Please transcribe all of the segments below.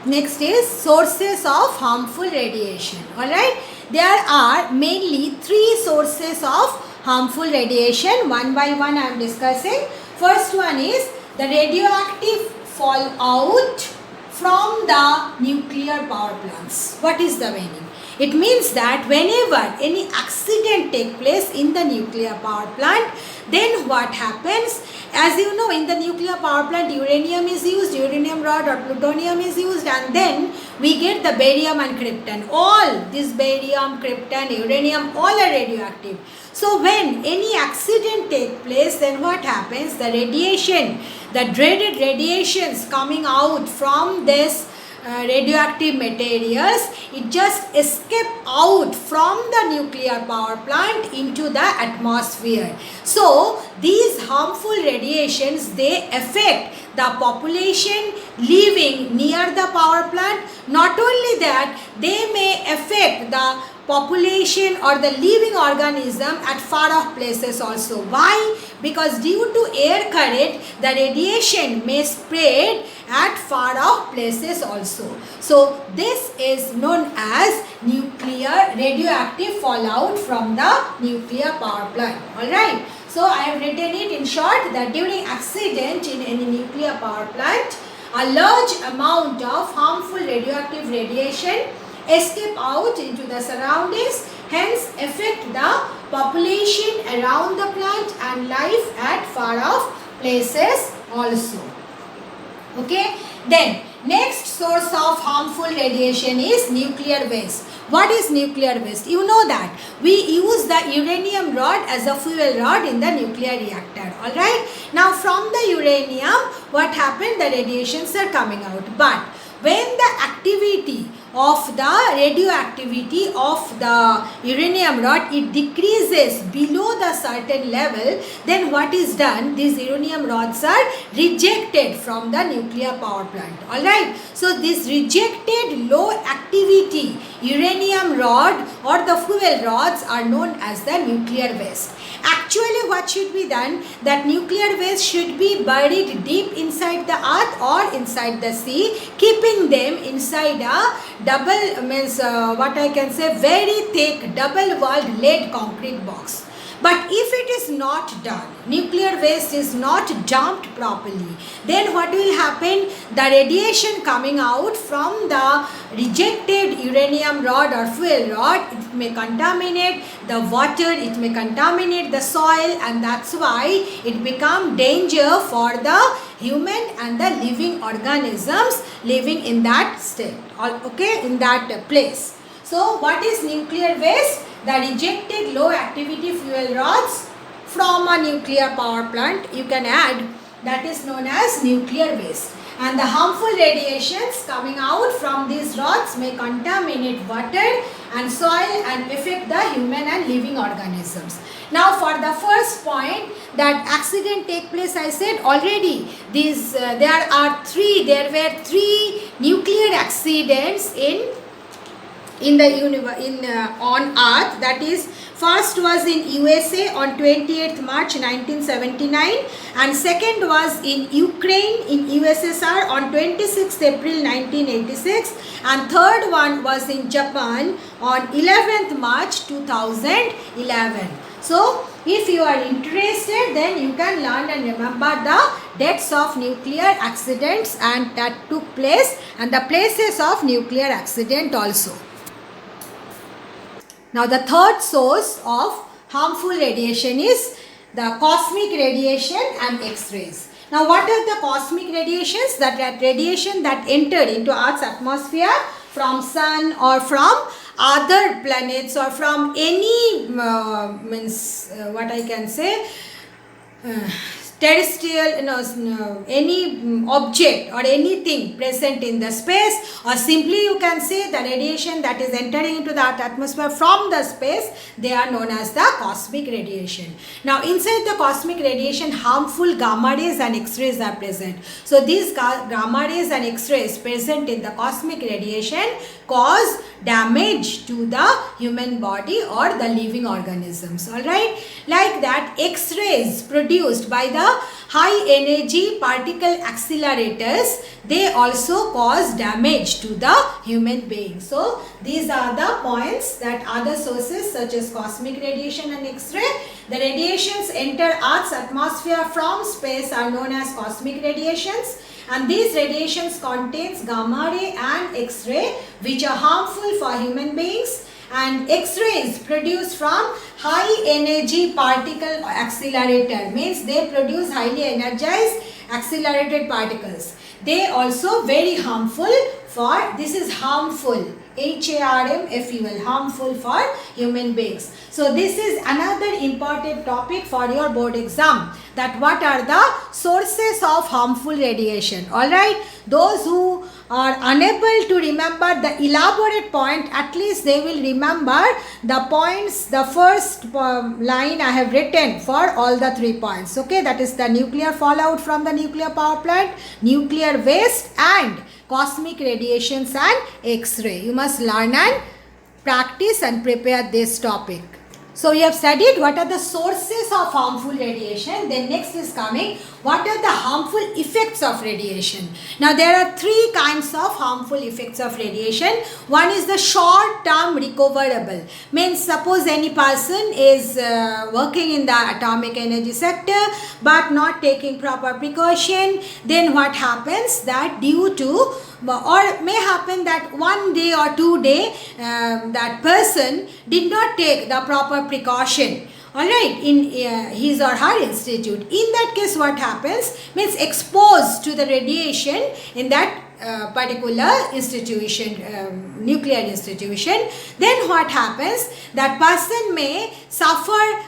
Next is sources of harmful radiation. Alright, there are mainly three sources of harmful radiation. One by one I am discussing. First one is the radioactive fallout from the nuclear power plants. What is the meaning? It means that whenever any accident take place in the nuclear power plant, then what happens? As you know, in the nuclear power plant, uranium is used, uranium rod or plutonium is used, and then we get the barium and krypton. All this barium, krypton, uranium, all are radioactive. So when any accident take place, then what happens? The radiation, the dreaded radiations coming out from this radioactive materials, it just escape out from the nuclear power plant into the atmosphere. So these harmful radiations, they affect the population living near the power plant. Not only that, they may affect the population or the living organism at far off places also. Why? Because due to air current, the radiation may spread at far off places also. So this is known as nuclear radioactive fallout from the nuclear power plant. Alright. So I have written it in short that during accident in any nuclear power plant, a large amount of harmful radioactive radiation escape out into the surroundings, hence affect the population around the plant and life at far off places also. Okay, then next source of harmful radiation is nuclear waste. What is nuclear waste? You know that we use the uranium rod as a fuel rod in the nuclear reactor. Alright, now from the uranium, what happened? The radiations are coming out, but when the activity of the radioactivity of the uranium rod, it decreases below the certain level, then what is done? These uranium rods are rejected from the nuclear power plant. Alright, so this rejected low activity uranium rod or the fuel rods are known as the nuclear waste. Actually, what should be done? That nuclear waste should be buried deep inside the earth or inside the sea, keeping them inside a what I can say, very thick double-walled lead concrete box. But if it is not done, nuclear waste is not dumped properly, then what will happen? The radiation coming out from the rejected uranium rod or fuel rod, it may contaminate the water, it may contaminate the soil, and that's why it become danger for the human and the living organisms living in that state, okay, in that place. So what is nuclear waste? The rejected low activity fuel rods from a nuclear power plant, you can add, that is known as nuclear waste. And the harmful radiations coming out from these rods may contaminate water and soil and affect the human and living organisms. Now for the first point, that accident take place, I said already, these there were three nuclear accidents on earth. That is, first was in USA on 28th March 1979, and second was in Ukraine in USSR on 26th April 1986, and third one was in Japan on 11th March 2011. So if you are interested, then you can learn and remember the deaths of nuclear accidents and that took place and the places of nuclear accident also. Now the third source of harmful radiation is the cosmic radiation and X-rays. Now what are the cosmic radiations? That radiation that entered into Earth's atmosphere from sun or from other planets or from any what I can say terrestrial, any object or anything present in the space, or simply you can say the radiation that is entering into the atmosphere from the space, they are known as the cosmic radiation. Now inside the cosmic radiation, harmful gamma rays and X-rays are present. So these gamma rays and X-rays present in the cosmic radiation cause damage to the human body or the living organisms. Alright, like that X-rays produced by the high energy particle accelerators, they also cause damage to the human being. So these are the points that other sources such as cosmic radiation and X-ray. The radiations enter Earth's atmosphere from space are known as cosmic radiations, and these radiations contains gamma ray and X-ray which are harmful for human beings. And X-rays produced from high energy particle accelerator means they produce highly energized accelerated particles. They also very harmful for, this is harmful, HARMFUL, harmful for human beings. So this is another important topic for your board exam, that what are the sources of harmful radiation. Alright, those who are unable to remember the elaborate point, at least they will remember the points, the first line I have written for all the 3 points. Okay, that is the nuclear fallout from the nuclear power plant, nuclear waste and cosmic radiations and X-ray. You must learn and practice and prepare this topic. So you have studied what are the sources of harmful radiation. Then next is coming, what are the harmful effects of radiation. Now there are 3 kinds of harmful effects of radiation. One is the short term recoverable. Means suppose any person is working in the atomic energy sector but not taking proper precaution, then what happens that due to, or may happen that 1 day or 2 day that person did not take the proper precaution, alright, in his or her institute. In that case what happens, means exposed to the radiation in that particular institution, nuclear institution, then what happens, that person may suffer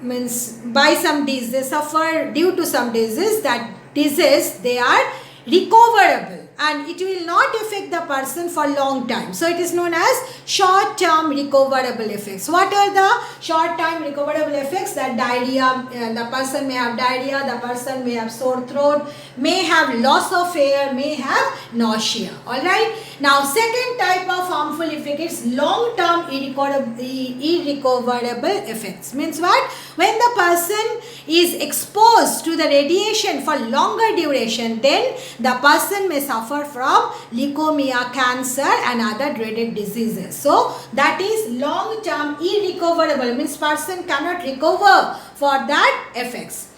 means by some disease, they suffer due to some disease, that disease they are recoverable and it will not affect the person for long time. So it is known as short term recoverable effects. What are the short term recoverable effects? That diarrhea, the person may have diarrhea, the person may have sore throat, may have loss of hair, may have nausea. Alright. Now second type of harmful effect is long term irrecoverable effects. Means what? When the person is exposed to the radiation for longer duration, then the person may suffer from leukemia, cancer and other dreaded diseases. So that is long term irrecoverable, means person cannot recover for that effects.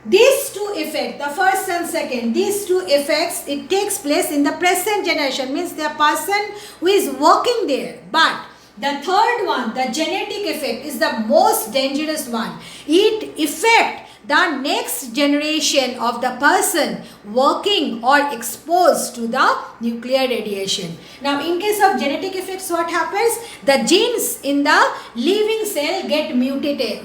These 2 effects, the first and second, these 2 effects, it takes place in the present generation, means the person who is working there. But the third one, the genetic effect, is the most dangerous one. It affects the next generation of the person working or exposed to the nuclear radiation. Now in case of genetic effects, what happens? The genes in the living cell get mutated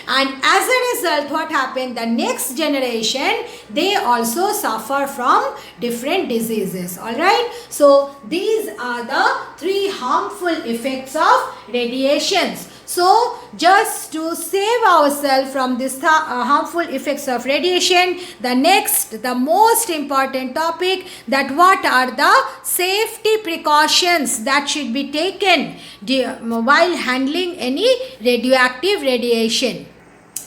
and as a result what happens? The next generation, they also suffer from different diseases. Alright. So these are the 3 harmful effects of radiations. So just to save ourselves from this harmful effects of radiation, the next, the most important topic, that what are the safety precautions that should be taken while handling any radioactive radiation.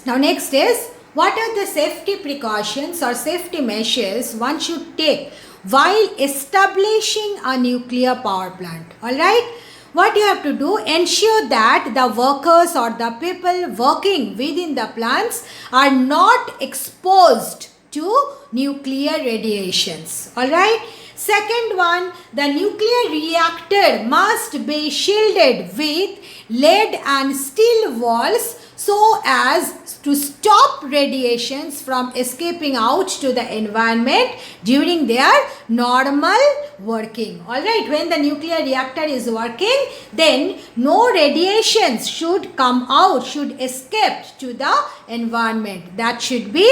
Now next is, what are the safety precautions or safety measures one should take while establishing a nuclear power plant. Alright. What you have to do, ensure that the workers or the people working within the plants are not exposed to nuclear radiations. Alright. Second one, the nuclear reactor must be shielded with lead and steel walls so as to stop radiations from escaping out to the environment during their normal working. Alright, when the nuclear reactor is working, then no radiations should come out, should escape to the environment. That should be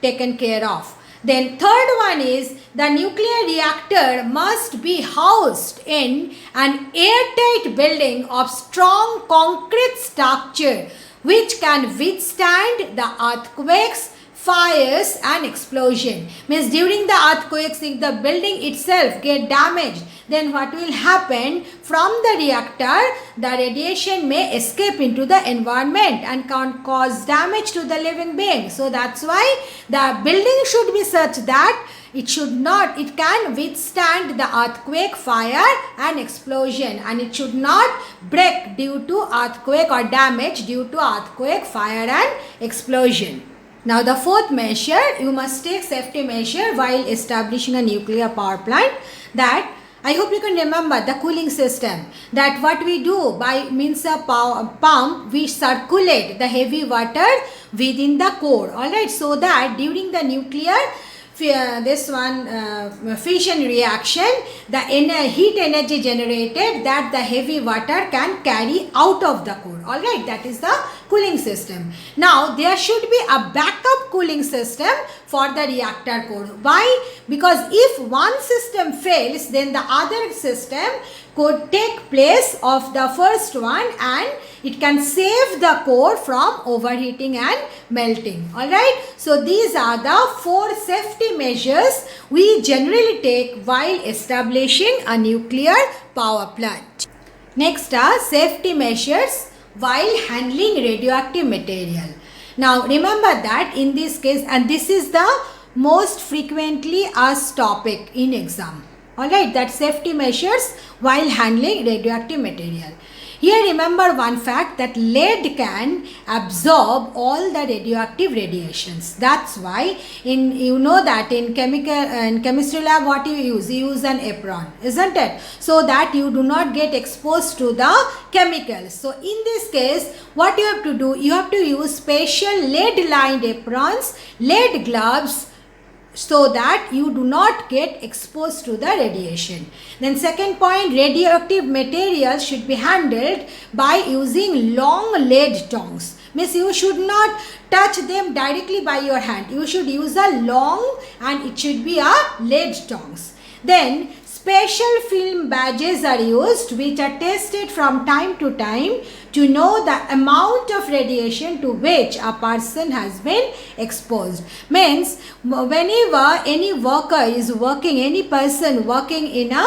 taken care of. Then third one is, the nuclear reactor must be housed in an airtight building of strong concrete structure which can withstand the earthquakes, fires and explosion. Means during the earthquakes, if the building itself get damaged, then what will happen? From the reactor, the radiation may escape into the environment and can cause damage to the living being. So that's why the building should be such that it can withstand the earthquake, fire and explosion, and it should not break due to earthquake or damage due to earthquake, fire and explosion. Now the fourth measure, you must take safety measure while establishing a nuclear power plant. That I hope you can remember the cooling system. That what we do by means of pump, we circulate the heavy water within the core. Alright, so that during the nuclear fission reaction, the heat energy generated that the heavy water can carry out of the core. Alright, that is the cooling system. Now there should be a backup cooling system for the reactor core. Why? Because if one system fails, then the other system could take place of the first one and it can save the core from overheating and melting. Alright, so these are the 4 safety measures we generally take while establishing a nuclear power plant. Next are safety measures while handling radioactive material. Now remember that in this case, and this is the most frequently asked topic in exam. Alright, that safety measures while handling radioactive material. Here remember one fact, that lead can absorb all the radioactive radiations. That's why you know that in chemistry lab what you use an apron, isn't it? So that you do not get exposed to the chemicals. So in this case, what you have to do, you have to use special lead lined aprons, lead gloves, so that you do not get exposed to the radiation. Then second point, radioactive materials should be handled by using long lead tongs. Means you should not touch them directly by your hand. You should use a long, and it should be a lead tongs. Then special film badges are used which are tested from time to time to know the amount of radiation to which a person has been exposed. Means whenever any worker is working, any person working in a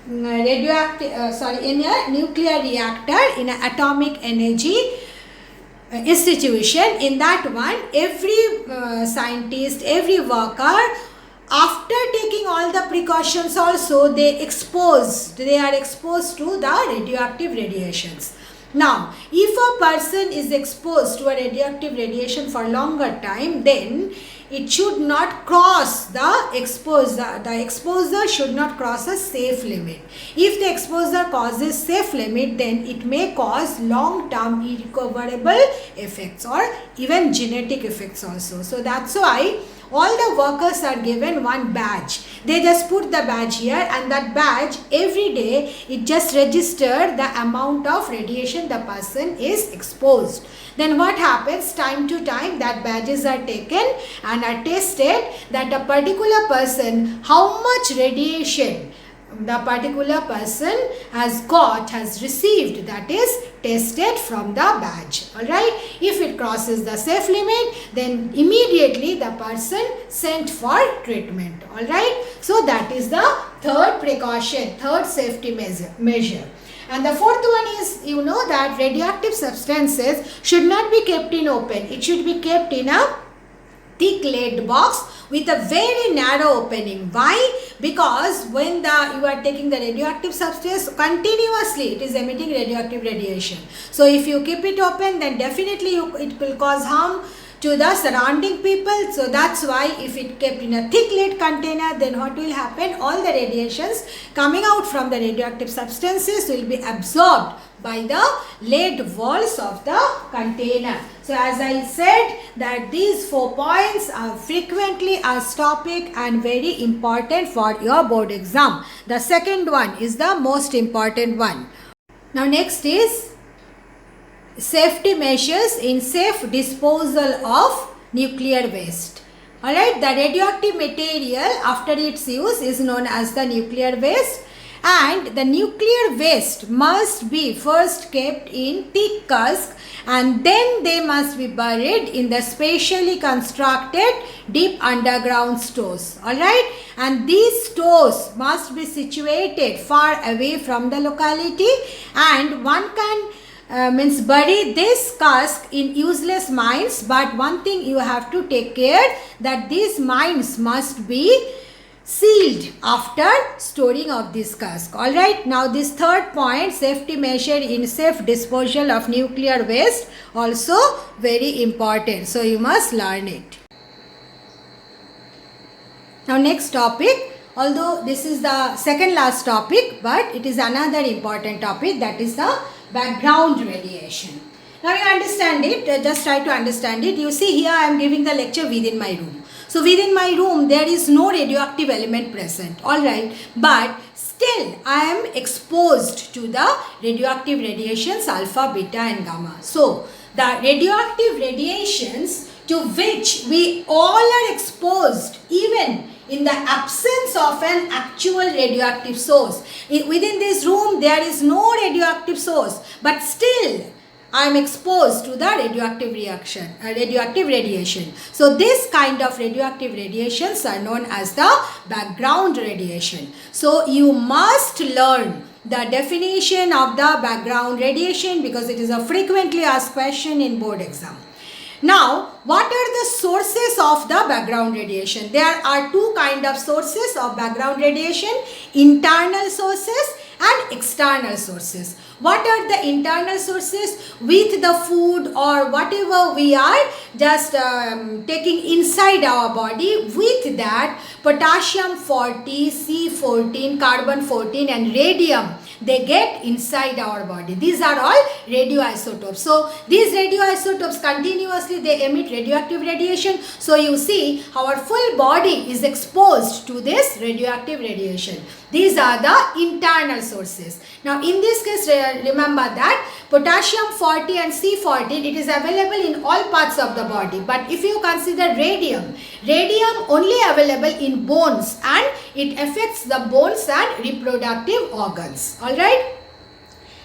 in a nuclear reactor, in an atomic energy institution, in that one every scientist, every worker, after taking all the precautions also, they are exposed to the radioactive radiations. Now, if a person is exposed to a radioactive radiation for longer time, then it should not cross the exposure. The exposure should not cross a safe limit. If the exposure causes safe limit, then it may cause long-term irrecoverable effects or even genetic effects also. So that's why all the workers are given one badge. They just put the badge here, and that badge every day it just registers the amount of radiation the person is exposed. Then what happens, time to time that badges are taken and are tested that a particular person, how much radiation the particular person has received, that is tested from the badge. Alright, if it crosses the safe limit, then immediately the person sent for treatment. Alright, so that is the third precaution, third safety measure. And the fourth one is, you know that radioactive substances should not be kept in open. It should be kept in a thick lead box with a very narrow opening. Why? Because when you are taking the radioactive substance, continuously it is emitting radioactive radiation. So if you keep it open, then definitely it will cause harm to the surrounding people. So that's why if it kept in a thick lead container, then what will happen? All the radiations coming out from the radioactive substances will be absorbed by the lead walls of the container. So as I said that these 4 points are frequently asked topic and very important for your board exam. The second one is the most important one. Now next is safety measures in safe disposal of nuclear waste. Alright, the radioactive material after its use is known as the nuclear waste, and the nuclear waste must be first kept in thick cask and then they must be buried in the specially constructed deep underground stores. Alright, and these stores must be situated far away from the locality, and one can bury this cask in useless mines, but one thing you have to take care that these mines must be sealed after storing of this cask. Alright, now this third point, safety measure in safe disposal of nuclear waste, also very important. So you must learn it. Now next topic, although this is the second last topic, but it is another important topic, that is the background radiation. Now you understand it, just try to understand it. You see here I am giving the lecture within my room. So within my room there is no radioactive element present, alright, but still I am exposed to the radioactive radiations alpha, beta and gamma. So the radioactive radiations to which we all are exposed even in the absence of an actual radioactive source. Within this room there is no radioactive source, but still I am exposed to the radioactive radiation. So this kind of radioactive radiations are known as the background radiation. So you must learn the definition of the background radiation because it is a frequently asked question in board exam. Now, what are the sources of the background radiation? There are two kinds of sources of background radiation, internal sources and external sources. What are the internal sources? With the food or whatever we are just taking inside our body, with that potassium 40, C14, carbon 14 and radium, they get inside our body. These are all radioisotopes. So these radioisotopes continuously they emit radioactive radiation. So you see our full body is exposed to this radioactive radiation. These are the internal sources. Now in this case remember that potassium 40 and C14 it is available in all parts of the body. But if you consider radium only available in bones and it affects the bones and reproductive organs. Alright.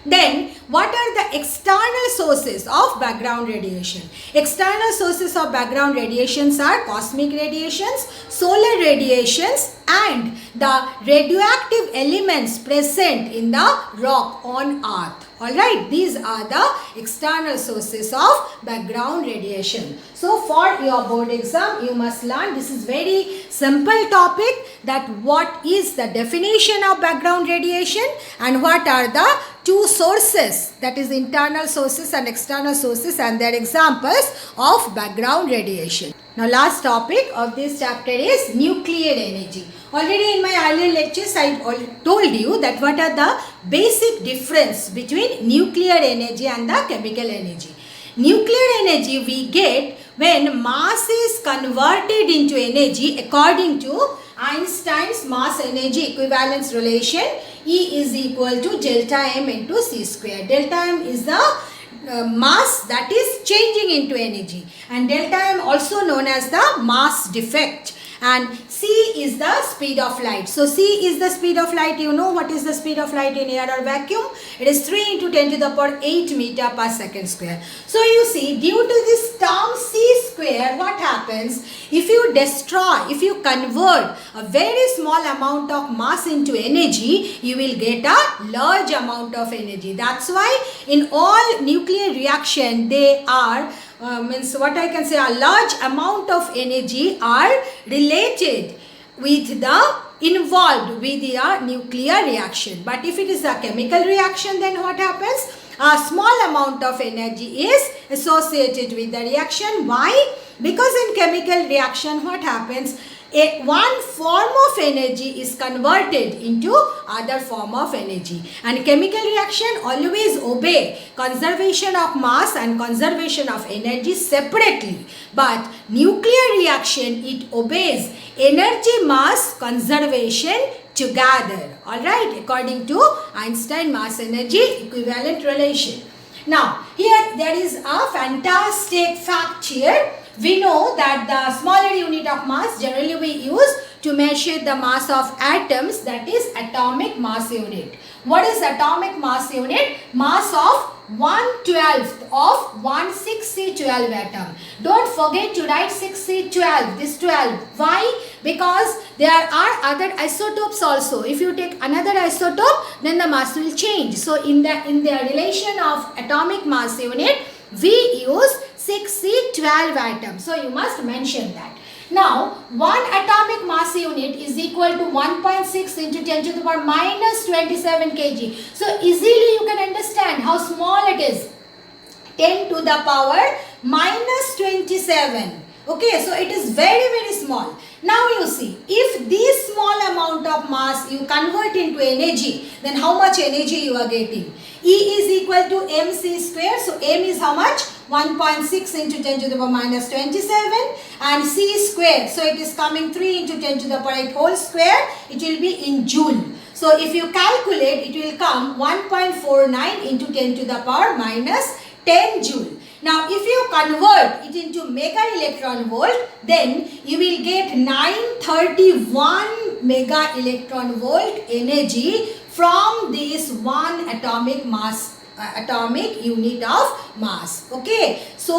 Then what are the external sources of background radiation? External sources of background radiations are cosmic radiations, solar radiations and the radioactive elements present in the rock on earth. Alright, these are the external sources of background radiation. So for your board exam you must learn, this is very simple topic, that what is the definition of background radiation and what are the two sources, that is internal sources and external sources and their examples of background radiation. Now last topic of this chapter is nuclear energy. Already in my earlier lectures I told you that what are the basic difference between nuclear energy and the chemical energy. Nuclear energy we get when mass is converted into energy according to Einstein's mass energy equivalence relation. E is equal to delta m into c square. Delta m is the mass that is changing into energy and delta m also known as the mass defect, and c is the speed of light. So c is the speed of light. You know what is the speed of light in air or vacuum? It is 3 into 10 to the power 8 meter per second square. So you see, due to this term c square, what happens if you destroy, if you convert a very small amount of mass into energy, you will get a large amount of energy. That's why in all nuclear reaction they are what I can say, a large amount of energy are related with the involved with the nuclear reaction. But if it is a chemical reaction, then what happens? A small amount of energy is associated with the reaction. Why? Because in chemical reaction what happens? One form of energy is converted into other form of energy, and chemical reaction always obey conservation of mass and conservation of energy separately, but nuclear reaction it obeys energy mass conservation together, alright, according to Einstein mass energy equivalent relation. Now here there is a fantastic fact here. We know that the smaller unit of mass generally we use to measure the mass of atoms, that is atomic mass unit. What is atomic mass unit? Mass of 1/12 of 1,6C12 atom. Don't forget to write 6C12, this 12. Why? Because there are other isotopes also. If you take another isotope, then the mass will change. So in the relation of atomic mass unit, we use 6C12 atom. So you must mention that. Now, 1 atomic mass unit is equal to 1.6 into 10 to the power minus 27 kg. So, easily you can understand how small it is. 10 to the power minus 27. Okay, so it is very, very small. Now you see, if this small amount of mass you convert into energy, then how much energy you are getting? E is equal to mc square. So, m is how much? 1.6 into 10 to the power minus 27 and c square. So, it is coming 3 into 10 to the power 8 whole square. It will be in joule. So, if you calculate, it will come 1.49 into 10 to the power minus 10 joule. Now, if you convert it into mega electron volt, then you will get 931 mega electron volt energy from this one atomic mass, atomic unit of mass. Okay, so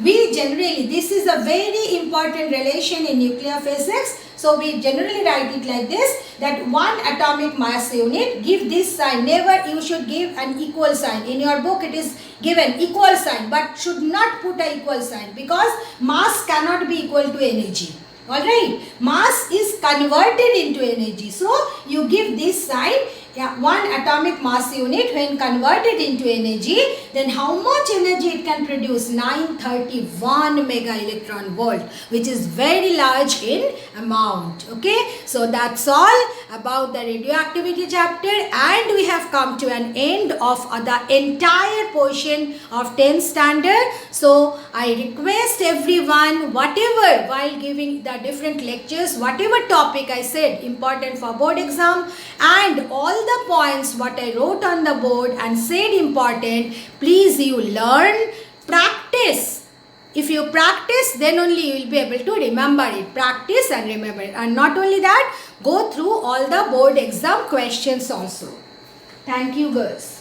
we generally, this is a very important relation in nuclear physics. So we generally write it like this, that one atomic mass unit, give this sign. Never you should give an equal sign. In your book it is given equal sign, but should not put a equal sign because mass cannot be equal to energy. Alright, mass is converted into energy. So you give this sign. Yeah, one atomic mass unit when converted into energy, then how much energy it can produce? 931 mega electron volt, which is very large in amount. Okay, so that's all about the radioactivity chapter, and we have come to an end of the entire portion of 10th standard. So I request everyone, whatever, while giving the different lectures, whatever topic I said important for board exam, and all the points what I wrote on the board and said important, please you learn, practice. If you practice, then only you will be able to remember it. Practice and remember it. And not only that, go through all the board exam questions also. Thank you, girls.